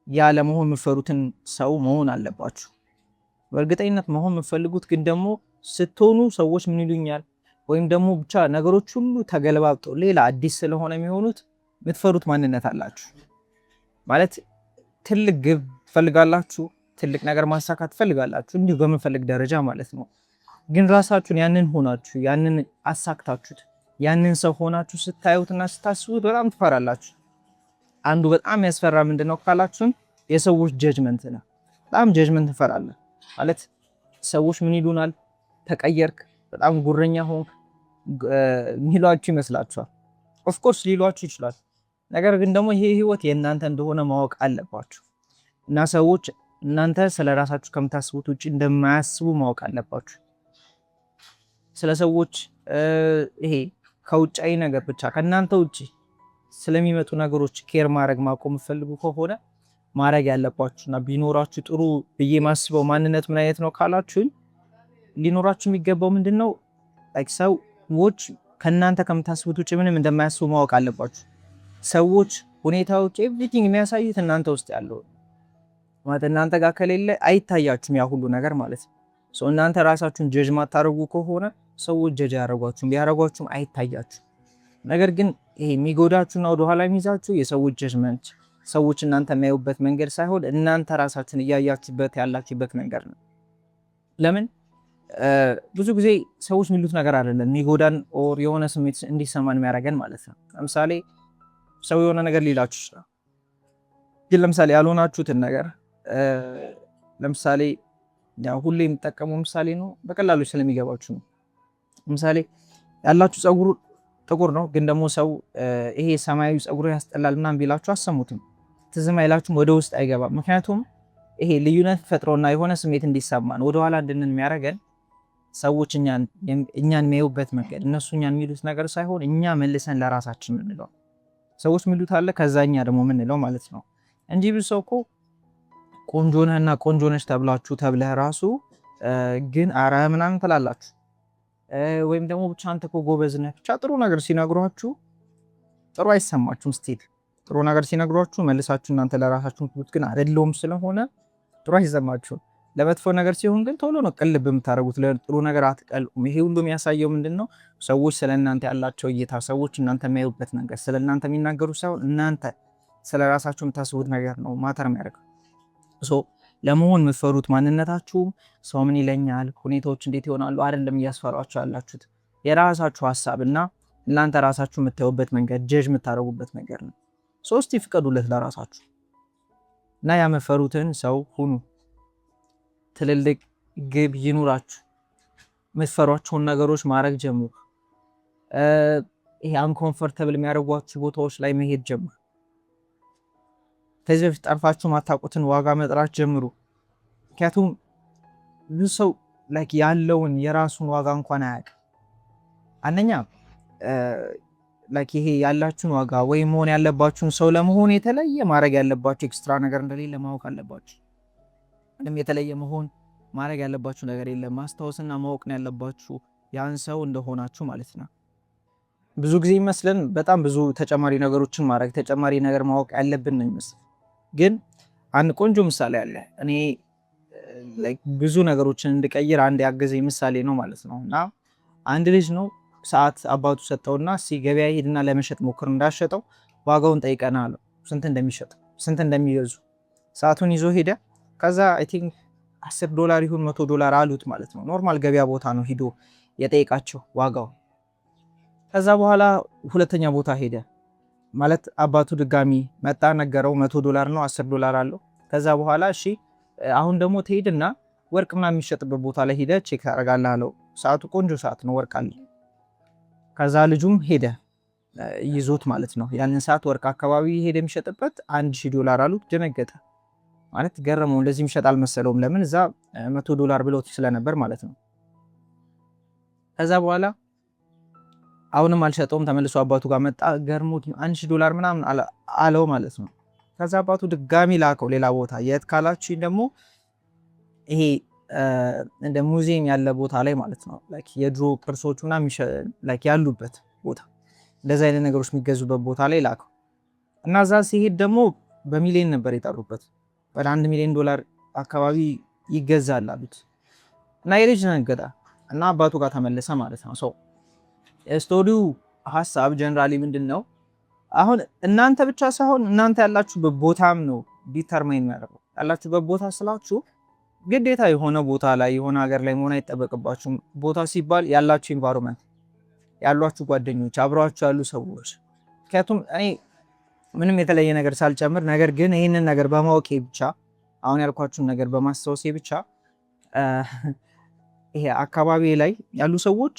ያ ለመሆን የምትፈሩትን ሰው መሆን አለባችሁ። በእርግጠኝነት መሆን የምትፈልጉት ግን ደግሞ ስትሆኑ ሰዎች ምን ይሉኛል ወይም ደግሞ ብቻ ነገሮች ሁሉ ተገለባብጠው ሌላ አዲስ ስለሆነ የሚሆኑት የምትፈሩት ማንነት አላችሁ ማለት ትልቅ ግብ ትፈልጋላችሁ፣ ትልቅ ነገር ማሳካት ትፈልጋላችሁ እንዲሁ በመፈለግ ደረጃ ማለት ነው። ግን ራሳችሁን ያንን ሆናችሁ ያንን አሳክታችሁት ያንን ሰው ሆናችሁ ስታዩትና ስታስቡት በጣም ትፈራላችሁ። አንዱ በጣም ያስፈራ ምንድነው ካላችሁን የሰዎች ጀጅመንት ነው። በጣም ጀጅመንት ትፈራለህ ማለት ሰዎች ምን ይሉናል፣ ተቀየርክ፣ በጣም ጉረኛ ሆንክ ሚሏችሁ ይመስላችኋል። ኦፍ ኮርስ ሊሏችሁ ይችላል። ነገር ግን ደግሞ ይሄ ህይወት የእናንተ እንደሆነ ማወቅ አለባችሁ እና ሰዎች እናንተ ስለራሳችሁ ከምታስቡት ውጪ እንደማያስቡ ማወቅ አለባችሁ። ስለ ሰዎች ይሄ ከውጫዊ ነገር ብቻ ከእናንተ ውጪ ስለሚመጡ ነገሮች ኬር ማድረግ ማቆም ፈልጉ ከሆነ ማድረግ ያለባችሁና ቢኖራችሁ ጥሩ ብዬ ማስበው ማንነት ምን አይነት ነው ካላችሁኝ ሊኖራችሁ የሚገባው ምንድነው ላይክ ሰዎች ከእናንተ ከምታስቡት ውጪ ምንም እንደማያስቡ ማወቅ አለባችሁ። ሰዎች ሁኔታዎች ኤቭሪቲንግ የሚያሳዩት እናንተ ውስጥ ያለው ማለት እናንተ ጋር ከሌለ አይታያችሁም ያ ሁሉ ነገር ማለት ነው። እናንተ ራሳችሁን ጀጅ ማታረጉ ከሆነ ሰዎች ጀጅ ያረጓችሁም ቢያረጓችሁም አይታያችሁ። ነገር ግን ይሄ የሚጎዳችሁና ወደኋላ የሚይዛችሁ የሰዎች ጀጅመንት ሰዎች እናንተ የሚያዩበት መንገድ ሳይሆን እናንተ ራሳችሁን እያያችሁበት ያላችሁበት መንገድ ነው። ለምን ብዙ ጊዜ ሰዎች የሚሉት ነገር አይደለም የሚጎዳን ኦር የሆነ ስሜት እንዲሰማን የሚያደርገን ማለት ነው። ለምሳሌ ሰው የሆነ ነገር ሊላችሁ ይችላል፣ ግን ለምሳሌ ያልሆናችሁትን ነገር ለምሳሌ ያው ሁሌ የምጠቀመው ምሳሌ ነው፣ በቀላሉ ስለሚገባችሁ ነው። ለምሳሌ ያላችሁ ፀጉር ጥቁር ነው፣ ግን ደግሞ ሰው ይሄ ሰማያዊ ፀጉር ያስጠላል ምናምን ቢላችሁ አሰሙትም፣ ትዝም አይላችሁም፣ ወደ ውስጥ አይገባም። ምክንያቱም ይሄ ልዩነት ፈጥሮና የሆነ ስሜት እንዲሰማን ወደኋላ እንድንን የሚያደርገን ሰዎች እኛን የሚያዩበት መንገድ እነሱ እኛን የሚሉት ነገር ሳይሆን እኛ መልሰን ለራሳችን የምንለው ሰዎች የሚሉት አለ፣ ከዛኛ ደግሞ የምንለው ማለት ነው እንጂ ብዙ ሰው እኮ ቆንጆ ነህና ቆንጆ ነሽ ተብለህ ራሱ ግን አረ ምናምን ትላላችሁ። ወይም ደግሞ ብቻ አንተ እኮ ጎበዝ ነህ ብቻ ጥሩ ነገር ሲነግሯችሁ ጥሩ አይሰማችሁም። ስቲል ጥሩ ነገር ሲነግሯችሁ መልሳችሁ እናንተ ለራሳችሁ ትሉት ግን አይደለም ስለሆነ ጥሩ አይሰማችሁም። ለመጥፎ ነገር ሲሆን ግን ቶሎ ነው ቅልብ የምታደርጉት፣ ለጥሩ ነገር አትቀልቁም። ይሄ ሁሉ የሚያሳየው ምንድነው? ሰዎች ስለእናንተ ያላቸው እይታ፣ ሰዎች እናንተ የሚያዩበት ነገር፣ ስለእናንተ የሚናገሩት ሳይሆን እናንተ ስለራሳችሁ የምታስቡት ነገር ነው ማተር የሚያደርገው። ለመሆን የምትፈሩት ማንነታችሁ ሰው ምን ይለኛል፣ ሁኔታዎች እንዴት ይሆናሉ አይደለም እያስፈራችሁ ያላችሁት የራሳችሁ ሀሳብና እናንተ ራሳችሁ የምታዩበት መንገድ ጀጅ የምታደርጉበት ነገር ነው። ሶስት ይፍቀዱለት ለራሳችሁ እና ያመፈሩትን ሰው ሁኑ። ትልልቅ ግብ ይኑራችሁ። የምትፈሯቸውን ነገሮች ማድረግ ጀምሩ። ይሄ አንኮምፎርታብል የሚያደርጓችሁ ቦታዎች ላይ መሄድ ጀምሩ። ከዚህ በፊት ጠርፋችሁ ማታውቁትን ዋጋ መጥራት ጀምሩ። ምክንያቱም ብዙ ሰው ላይክ ያለውን የራሱን ዋጋ እንኳን አያውቅም። አንደኛ ላይክ ይሄ ያላችሁን ዋጋ ወይ መሆን ያለባችሁን ሰው ለመሆን የተለየ ማድረግ ያለባችሁ ኤክስትራ ነገር እንደሌለ ማወቅ አለባችሁ። ምንም የተለየ መሆን ማድረግ ያለባችሁ ነገር የለም። ማስታወስና ማወቅ ነው ያለባችሁ ያን ሰው እንደሆናችሁ ማለት ነው። ብዙ ጊዜ ይመስለን በጣም ብዙ ተጨማሪ ነገሮችን ማድረግ ተጨማሪ ነገር ማወቅ ያለብን ነው ይመስል። ግን አንድ ቆንጆ ምሳሌ አለ። እኔ ላይክ ብዙ ነገሮችን እንድቀይር አንድ ያገዘኝ ምሳሌ ነው ማለት ነው። እና አንድ ልጅ ነው ሰዓት አባቱ ሰጠውና ገበያ ሄድና ለመሸጥ ሞክር፣ እንዳሸጠው ዋጋውን ጠይቀና አለው ስንት እንደሚሸጥ ስንት እንደሚገዙ። ሰዓቱን ይዞ ሄደ። ከዛ አይ ቲንክ $10 ይሁን $100 አሉት ማለት ነው። ኖርማል ገበያ ቦታ ነው ሂዶ የጠይቃቸው ዋጋው። ከዛ በኋላ ሁለተኛ ቦታ ሄደ ማለት አባቱ ድጋሚ መጣ ነገረው $100 ነው $10 አለው። ከዛ በኋላ እሺ አሁን ደግሞ ትሄድና ወርቅ ምናምን የሚሸጥበት ቦታ ላይ ሄደ ቼክ ታደርጋለህ አለው። ሰዓቱ ቆንጆ ሰዓት ነው ወርቅ አለ። ከዛ ልጁም ሄደ ይዞት ማለት ነው ያንን ሰዓት ወርቅ አካባቢ ሄደ የሚሸጥበት $1000 አሉት። ደነገጠ ማለት ገረመው። እንደዚህ የሚሸጥ አልመሰለውም። ለምን እዛ $100 ብሎት ስለነበር ማለት ነው። ከዛ በኋላ አሁንም አልሸጠውም። ተመልሶ አባቱ ጋር መጣ። ገርሞት $1000 ምናምን አለው ማለት ነው። ከዛ አባቱ ድጋሚ ላከው ሌላ ቦታ። የት ካላችሁ ደግሞ ይሄ እንደ ሙዚየም ያለ ቦታ ላይ ማለት ነው። ላይክ የድሮ ቅርሶች ምናምን ላይክ ያሉበት ቦታ እንደዛ አይነት ነገሮች የሚገዙበት ቦታ ላይ ላከው እና እዛ ሲሄድ ደግሞ በሚሊዮን ነበር የጠሩበት። ወደ $1 ሚሊዮን አካባቢ ይገዛል አሉት እና የልጅ ነገዳ እና አባቱ ጋር ተመለሰ ማለት ነው። ሰው ስቶሪው ሀሳብ ጀነራሊ ምንድነው? አሁን እናንተ ብቻ ሳይሆን እናንተ ያላችሁበት ቦታም ነው ዲተርማይን የሚያደርገው። ያላችሁበት ቦታ ስላችሁ ግዴታ የሆነ ቦታ ላይ የሆነ ሀገር ላይ መሆን አይጠበቅባችሁም። ቦታ ሲባል ያላችሁ ኢንቫይሮንመንት፣ ያሏችሁ ጓደኞች፣ አብረዋችሁ ያሉ ሰዎች። ምክንያቱም እኔ ምንም የተለየ ነገር ሳልጨምር ነገር ግን ይህንን ነገር በማወቄ ብቻ አሁን ያልኳችሁን ነገር በማስታወሴ ብቻ ይሄ አካባቢ ላይ ያሉ ሰዎች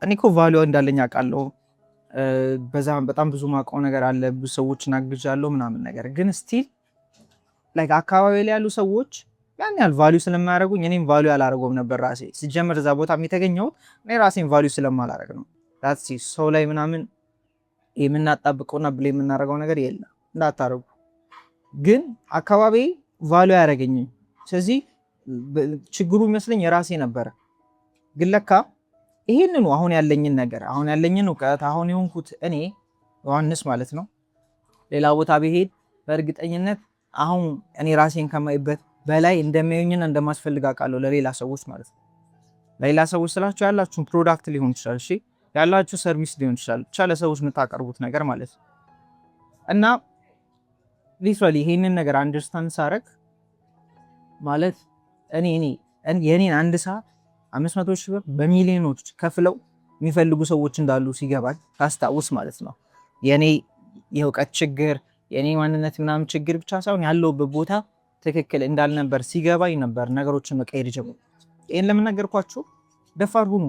እኔ እኮ ቫልዩ እንዳለኝ አውቃለሁ። በጣም ብዙ ማውቀው ነገር አለ፣ ብዙ ሰዎችን አግዣለሁ ምናምን ነገር ግን ስቲል ላይክ አካባቢ ላይ ያሉ ሰዎች ያን ያህል ቫልዩ ስለማያደርጉኝ እኔም ቫልዩ አላደርገውም ነበር ራሴ። ሲጀምር እዛ ቦታ የተገኘሁት እኔ ራሴን ቫልዩ ስለማላደርግ ነው። ዳትስ ሰው ላይ ምናምን የምናጣብቀውና ብለ የምናደርገው ነገር የለም እንዳታረጉ። ግን አካባቢ ቫልዩ አያደርገኝም። ስለዚህ ችግሩ ይመስለኝ የራሴ ነበረ። ግን ለካ ይሄንኑ አሁን ያለኝን ነገር አሁን ያለኝን እውቀት አሁን የሆንኩት እኔ ዮሐንስ ማለት ነው ሌላ ቦታ ብሄድ በእርግጠኝነት አሁን እኔ ራሴን ከማይበት በላይ እንደሚያዩኝና እንደማስፈልግ አውቃለሁ ለሌላ ሰዎች ማለት ነው። ለሌላ ሰዎች ስላችሁ ያላችሁን ፕሮዳክት ሊሆን ይችላል፣ እሺ ያላችሁ ሰርቪስ ሊሆን ይችላል፣ ብቻ ለሰዎች የምታቀርቡት ነገር ማለት ነው። እና ሊትራሊ ይሄንን ነገር አንደርስታንድ ሳረግ ማለት እኔ የኔን አንድ ሰዓት 500 ሺህ ብር በሚሊዮኖች ከፍለው የሚፈልጉ ሰዎች እንዳሉ ሲገባኝ ታስታውስ ማለት ነው። የኔ የእውቀት ችግር የኔ ማንነት ምናምን ችግር ብቻ ሳይሆን ያለውበት ቦታ ትክክል እንዳልነበር ሲገባኝ ነበር ነገሮችን መቀየር ጀመርኩ። ይሄን ለምን ነገርኳችሁ? ደፋር ሁኑ።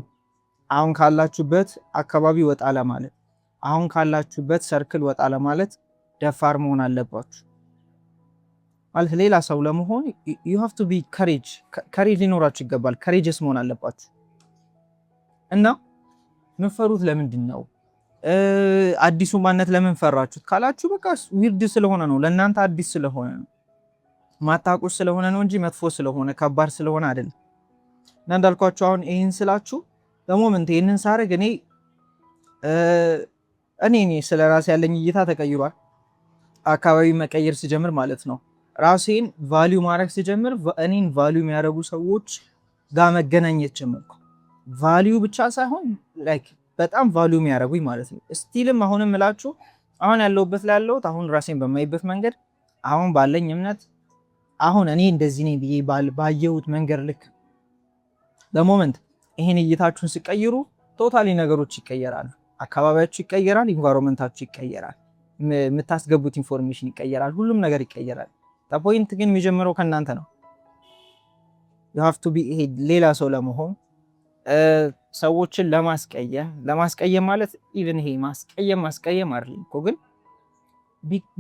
አሁን ካላችሁበት አካባቢ ወጣ ለማለት አሁን ካላችሁበት ሰርክል ወጣ ለማለት ደፋር መሆን አለባችሁ። ማለት ሌላ ሰው ለመሆን you have to be courage ሊኖራችሁ ይገባል። courageous መሆን አለባችሁ። እና ምፈሩት ለምንድን ነው? አዲሱ ማንነት ለምን ፈራችሁት ካላችሁ በቃ ዊርድ ስለሆነ ነው። ለእናንተ አዲስ ስለሆነ ነው። ማታውቁት ስለሆነ ነው እንጂ መጥፎ ስለሆነ ከባድ ስለሆነ አይደለም። እና እንዳልኳችሁ አሁን ይሄን ስላችሁ በሞመንት ይሄንን ሳረግ እኔ ስለ ራሴ ያለኝ እይታ ተቀይሯል። አካባቢ መቀየር ሲጀምር ማለት ነው ራሴን ቫልዩ ማድረግ ሲጀምር እኔን ቫልዩ የሚያደርጉ ሰዎች ጋር መገናኘት ጀመርኩ። ቫልዩ ብቻ ሳይሆን ላይክ በጣም ቫልዩ የሚያደርጉኝ ማለት ነው። ስቲልም አሁንም እላችሁ አሁን ያለሁበት ላይ ያለሁት አሁን ራሴን በማይበት መንገድ አሁን ባለኝ እምነት አሁን እኔ እንደዚህ ነኝ ብዬ ባየሁት መንገድ ልክ በሞመንት ይሄን እይታችሁን ሲቀይሩ ቶታሊ ነገሮች ይቀየራሉ። አካባቢያችሁ ይቀየራል፣ ኢንቫይሮንመንታችሁ ይቀየራል፣ የምታስገቡት ኢንፎርሜሽን ይቀየራል፣ ሁሉም ነገር ይቀየራል። ፖይንት ግን የሚጀምረው ከእናንተ ነው። you have to be ይሄ ሌላ ሰው ለመሆን ሰዎችን ለማስቀየም ማለት ኢቭን ይሄ ማስቀየም አይደለም እኮ ግን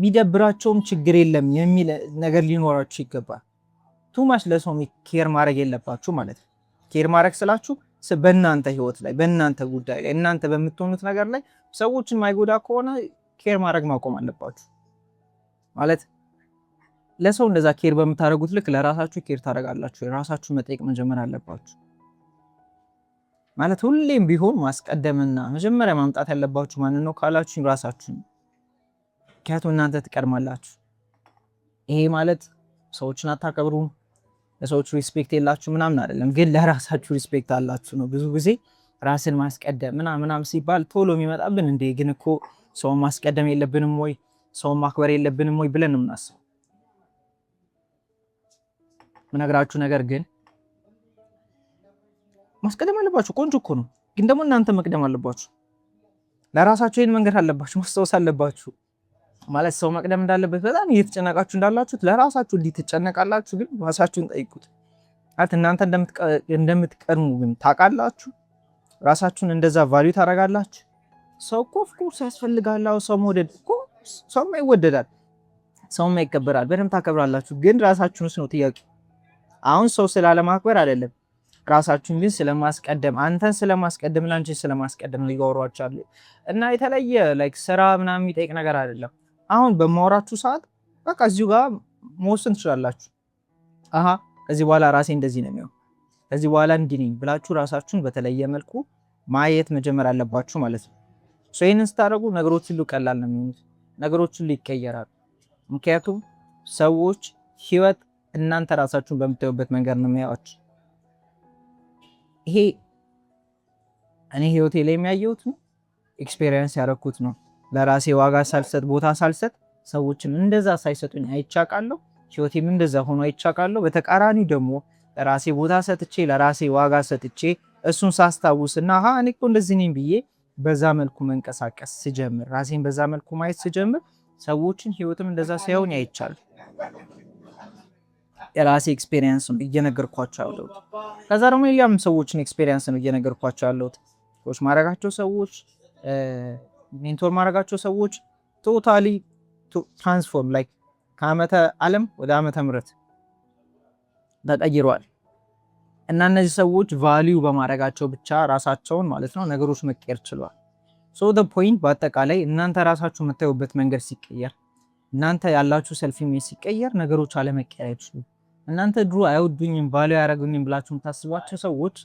ቢደብራቸውም ችግር የለም የሚል ነገር ሊኖራችሁ ይገባል። ቱማች ለሰው ኬር ማድረግ የለባችሁ ማለት ነው። ኬር ማድረግ ስላችሁ በእናንተ ህይወት ላይ በእናንተ ጉዳይ ላይ እናንተ በምትሆኑት ነገር ላይ ሰዎችን ማይጎዳ ከሆነ ኬር ማድረግ ማቆም አለባችሁ ማለት። ለሰው እንደዛ ኬር በምታደርጉት ልክ ለራሳችሁ ኬር ታደርጋላችሁ። የራሳችሁ መጠየቅ መጀመር አለባችሁ ማለት። ሁሌም ቢሆን ማስቀደምና መጀመሪያ ማምጣት ያለባችሁ ማንን ነው ካላችሁ ራሳችሁ። ምክንያቱም እናንተ ትቀድማላችሁ። ይሄ ማለት ሰዎችን አታከብሩም፣ ለሰዎች ሪስፔክት የላችሁ ምናምን አይደለም፣ ግን ለራሳችሁ ሪስፔክት አላችሁ ነው። ብዙ ጊዜ ራስን ማስቀደም ምናምን ሲባል ቶሎ የሚመጣብን እንዴ ግን እኮ ሰውን ማስቀደም የለብንም ወይ ሰውን ማክበር የለብንም ወይ ብለን ነው የምናስበው። ምነግራችሁ ነገር ግን ማስቀደም አለባችሁ። ቆንጆ እኮ ነው፣ ግን ደግሞ እናንተ መቅደም አለባችሁ። ለራሳችሁ ይሄን መንገድ አለባችሁ፣ ማስታወስ አለባችሁ። ማለት ሰው መቅደም እንዳለበት በጣም እየተጨነቃችሁ እንዳላችሁት ለራሳችሁ እንድትጨነቃላችሁ ግን ራሳችሁን ጠይቁት። ማለት እናንተ እንደምትቀድሙ ግን ታውቃላችሁ። ራሳችሁን እንደዛ ቫልዩ ታደርጋላችሁ። ሰው እኮ ኦፍ ኮርስ ያስፈልጋል። ሰው መውደድ እኮ ሰው ይወደዳል፣ ሰው ይከበራል፣ በደንብ ታከብራላችሁ። ግን ራሳችሁንስ ነው ጥያቄ። አሁን ሰው ስላለማክበር አይደለም፣ ራሳችሁን ግን ስለማስቀደም፣ አንተን ስለማስቀደም ላንቺ ስለማስቀደም ሊወሯቻሉ እና የተለየ ላይክ ስራ ምናምን የሚጠይቅ ነገር አይደለም። አሁን በማወራችሁ ሰዓት በቃ እዚሁ ጋር መወሰን ትችላላችሁ። ከዚህ በኋላ ራሴ እንደዚህ ነው የሚሆነው፣ ከዚህ በኋላ እንዲህ ነኝ ብላችሁ ራሳችሁን በተለየ መልኩ ማየት መጀመር አለባችሁ ማለት ነው። ይህንን ስታደርጉ ነገሮች ሁሉ ቀላል ነው የሚሆኑት፣ ነገሮች ሁሉ ይቀየራሉ። ምክንያቱም ሰዎች ህይወት እናንተ ራሳችሁን በምታዩበት መንገድ ነው የሚያዩት። ይሄ እኔ ህይወቴ ላይ የሚያየሁት ነው፣ ኤክስፔሪየንስ ያደረኩት ነው። ለራሴ ዋጋ ሳልሰጥ ቦታ ሳልሰጥ ሰዎችን እንደዛ ሳይሰጡኝ አይቻቃለሁ። ህይወቴም እንደዛ ሆኖ አይቻቃለሁ። በተቃራኒው ደግሞ ለራሴ ቦታ ሰጥቼ ለራሴ ዋጋ ሰጥቼ እሱን ሳስታውስና እኔ እኮ እንደዚህ ነኝ ብዬ በዛ መልኩ መንቀሳቀስ ስጀምር፣ ራሴን በዛ መልኩ ማየት ስጀምር ሰዎችን ህይወትም እንደዛ ሳይሆን አይቻል። የራሴ ኤክስፔሪየንስ ነው እየነገርኳቸው ያለሁት። ከዛ ደግሞ ያም ሰዎችን ኤክስፔሪየንስ ነው እየነገርኳቸው ያለሁት። ኮች ማረጋቸው ሰዎች፣ ሜንቶር ማረጋቸው ሰዎች ቶታሊ ትራንስፎርም ላይክ ከዓመተ ዓለም ወደ ዓመተ ምህረት ተቀይረዋል። እና እነዚህ ሰዎች ቫልዩ በማድረጋቸው ብቻ ራሳቸውን ማለት ነው ነገሮች መቀየር ችለዋል። ሶ ዘ ፖይንት በአጠቃላይ እናንተ ራሳችሁ የምታዩበት መንገድ ሲቀየር፣ እናንተ ያላችሁ ሰልፍ ኢሜጅ ሲቀየር ነገሮች አለመቀየር አይችሉም። እናንተ ድሮ አይወዱኝም ቫልዩ ያደረጉኝም ብላችሁ የምታስቧቸው ሰዎች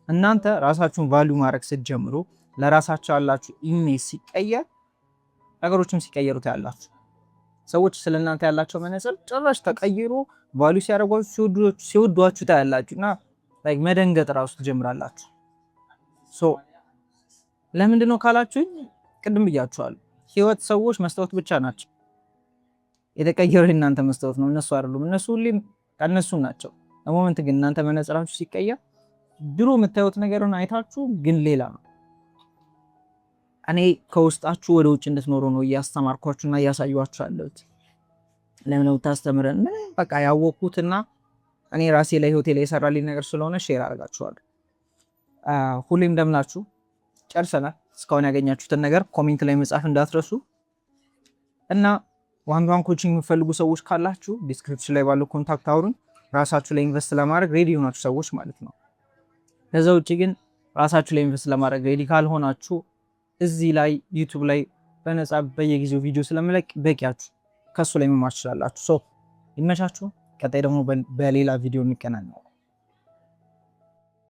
እናንተ ራሳችሁን ቫልዩ ማድረግ ስትጀምሩ ለራሳችሁ ያላችሁ ኢሜጅ ሲቀየር ነገሮችም ሲቀየሩ ታያላችሁ። ሰዎች ስለእናንተ ያላቸው መነጽር ጭራሽ ተቀይሮ ቫልዩ ሲያደርጓችሁ ሲወዷችሁ ታያላችሁ እና ላይክ መደንገጥ ራሱ ትጀምራላችሁ። ሶ ለምንድን ነው ካላችሁኝ ቅድም ብያችኋለሁ። ህይወት ሰዎች መስታወት ብቻ ናቸው። የተቀየረው እናንተ መስታወት ነው፣ እነሱ አይደሉም። እነሱ ሁሌም ከነሱ ናቸው። ለሞመንት ግን እናንተ መነጽራችሁ ሲቀየር ድሮ የምታዩት ነገርን አይታችሁ ግን ሌላ ነው። እኔ ከውስጣችሁ ወደ ውጭ እንድትኖሩ ነው እያስተማርኳችሁና እያሳዩአችሁ ያለሁት። ለምን ታስተምረን በቃ ያወቅኩትና እኔ ራሴ ላይ ህይወቴ ላይ የሰራልኝ ነገር ስለሆነ ሼር አድርጋችኋለሁ። ሁሌም እንደምናችሁ ጨርሰናል። እስካሁን ያገኛችሁትን ነገር ኮሜንት ላይ መጻፍ እንዳትረሱ እና ዋን ኮቺንግ የምትፈልጉ ሰዎች ካላችሁ ዲስክሪፕሽን ላይ ባለው ኮንታክት አውሩን። ራሳችሁ ላይ ኢንቨስት ለማድረግ ሬዲ የሆናችሁ ሰዎች ማለት ነው። ከዛ ውጭ ግን ራሳችሁ ላይ ኢንቨስት ለማድረግ ሬዲ ካልሆናችሁ እዚህ ላይ ዩቲዩብ ላይ በነፃ በየጊዜው ቪዲዮ ስለምለቅ በቂያችሁ ከሱ ላይ መማር ትችላላችሁ። ይመቻችሁ። ቀጣይ ደግሞ በሌላ ቪዲዮ እንገናኛለን።